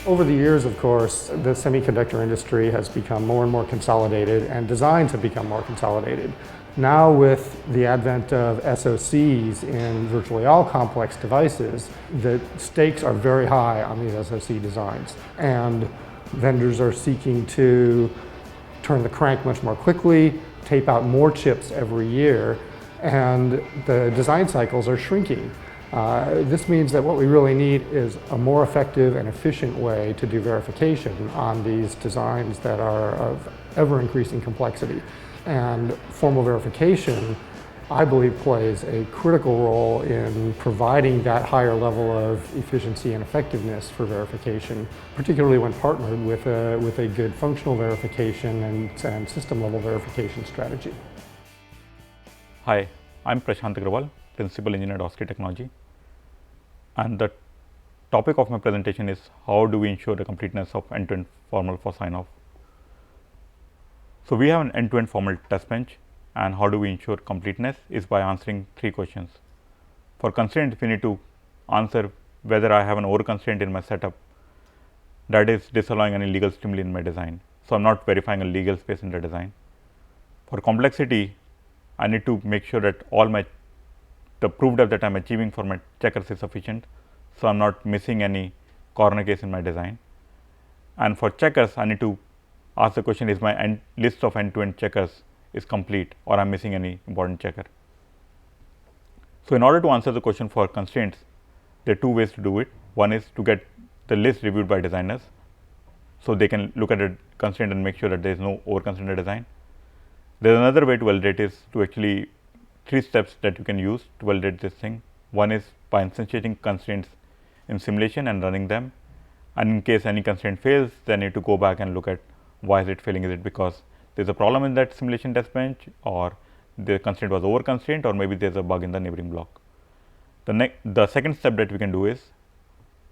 Over the years, of course, the semiconductor industry has become more and more consolidated, and designs have become more consolidated. Now, with the advent of SoCs in virtually all complex devices, the stakes are very high on these SoC designs, and vendors are seeking to turn the crank much more quickly, tape out more chips every year, and the design cycles are shrinking. This means that what we really need is a more effective and efficient way to do verification on these designs that are of ever-increasing complexity. And formal verification, I believe, plays a critical role in providing that higher level of efficiency and effectiveness for verification, particularly when partnered with a good functional verification and system-level verification strategy. Hi, I'm Prashant Aggarwal, Principal Engineer at Oski Technology, and the topic of my presentation is how do we ensure the completeness of end-to-end formal for sign-off. So we have an end-to-end formal test bench, and how do we ensure completeness is by answering three questions. For constraint, we need to answer whether I have an over constraint in my setup that is disallowing any legal stimuli in my design. So I'm not verifying a legal space in the design. For complexity, I need to make sure that the proof depth that I'm achieving for my checkers is sufficient, so I'm not missing any corner case in my design. And for checkers, I need to ask the question, is my list of end-to-end checkers is complete, or I'm missing any important checker. So in order to answer the question for constraints, there are two ways to do it. One is to get the list reviewed by designers, so they can look at a constraint and make sure that there is no over constraint in the design. There is another way to validate is to actually three steps that you can use to validate this thing. One is by instantiating constraints in simulation and running them, and in case any constraint fails, then you need to go back and look at why is it failing. Is it because there's a problem in that simulation test bench, or the constraint was over constraint, or maybe there's a bug in the neighboring block. The second step that we can do is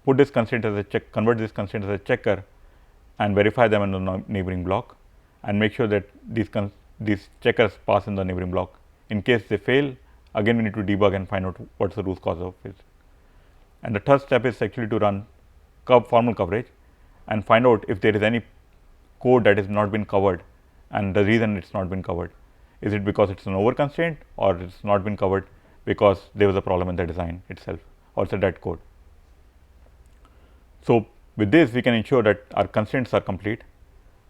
put this constraint as a convert this constraint as a checker and verify them in the neighboring block, and make sure that these checkers pass in the neighboring block. In case they fail, again we need to debug and find out what's the root cause of it. And the third step is actually to run formal coverage and find out if there is any code that has not been covered, and the reason it's not been covered. Is it because it's an over constraint, or it's not been covered because there was a problem in the design itself, or it's a dead code. So with this, we can ensure that our constraints are complete.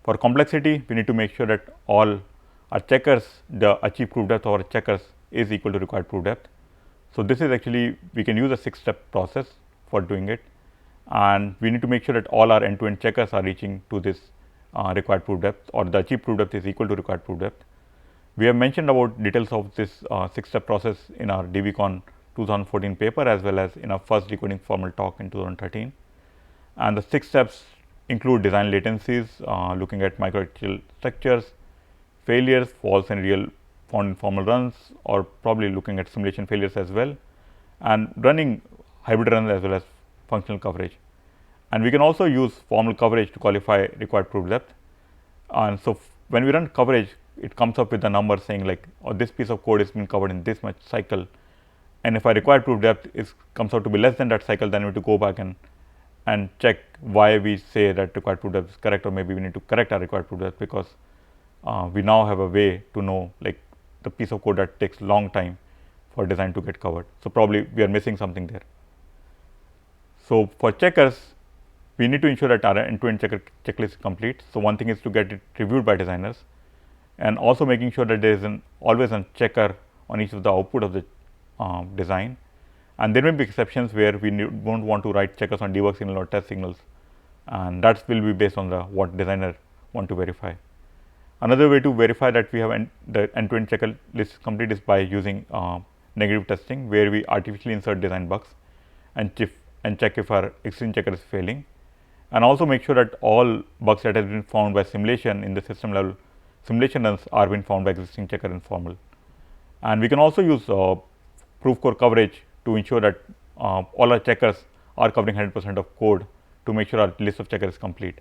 For complexity, we need to make sure that all our checkers, the achieved proof depth of our checkers is equal to required proof depth. So this is actually, we can use a 6-step process for doing it, and we need to make sure that all our end-to-end checkers are reaching to this required proof depth, or the achieved proof depth is equal to required proof depth. We have mentioned about details of this 6-step process in our DVCon 2014 paper, as well as in our first decoding formal talk in 2013. And the 6 steps include design latencies, looking at microarchitectural structures, failures, false and real found in formal runs, or probably looking at simulation failures as well, and running hybrid runs as well as functional coverage. And we can also use formal coverage to qualify required proof depth. And so when we run coverage, it comes up with a number saying like, oh, this piece of code has been covered in this much cycle, and if our required proof depth comes out to be less than that cycle, then we need to go back and check why we say that required proof depth is correct, or maybe we need to correct our required proof depth, because we now have a way to know like the piece of code that takes long time for design to get covered. So probably we are missing something there. So for checkers, we need to ensure that our end-to-end checklist is complete. So one thing is to get it reviewed by designers, and also making sure that there is always a checker on each of the output of the design. And there may be exceptions where we don't want to write checkers on debug signal or test signals, and that will be based on what designer want to verify. Another way to verify that we have the end-to-end checklist complete is by using negative testing, where we artificially insert design bugs and check if our existing checker is failing, and also make sure that all bugs that have been found by simulation in the system level simulation runs are being found by existing checker in formal. And we can also use proof core coverage to ensure that all our checkers are covering 100% of code, to make sure our list of checkers is complete.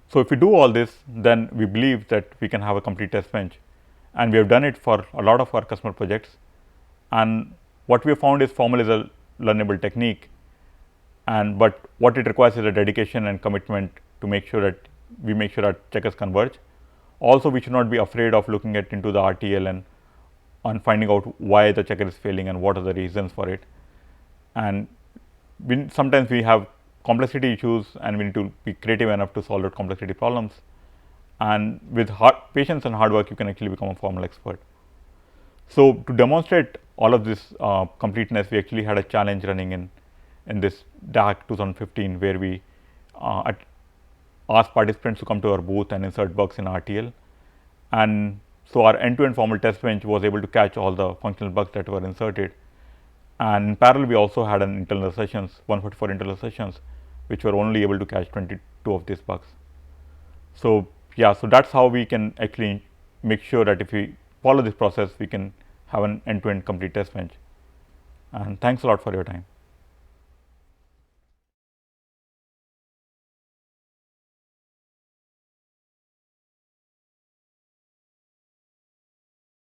So if we do all this, then we believe that we can have a complete test bench, and we have done it for a lot of our customer projects. And what we have found is formal is a learnable technique, but what it requires is a dedication and commitment to make sure that we make sure our checkers converge. Also, we should not be afraid of looking into the RTL and finding out why the checker is failing and what are the reasons for it. And sometimes we have complexity issues and we need to be creative enough to solve those complexity problems. And with patience and hard work, you can actually become a formal expert. So to demonstrate all of this completeness, we actually had a challenge running in this DAC 2015, where we asked participants to come to our booth and insert bugs in RTL. And so our end-to-end formal test bench was able to catch all the functional bugs that were inserted. And in parallel, we also had an internal sessions, 144 internal sessions, which were only able to catch 22 of these bugs. So yeah, so that's how we can actually make sure that if we follow this process, we can have an end-to-end complete test bench. And thanks a lot for your time.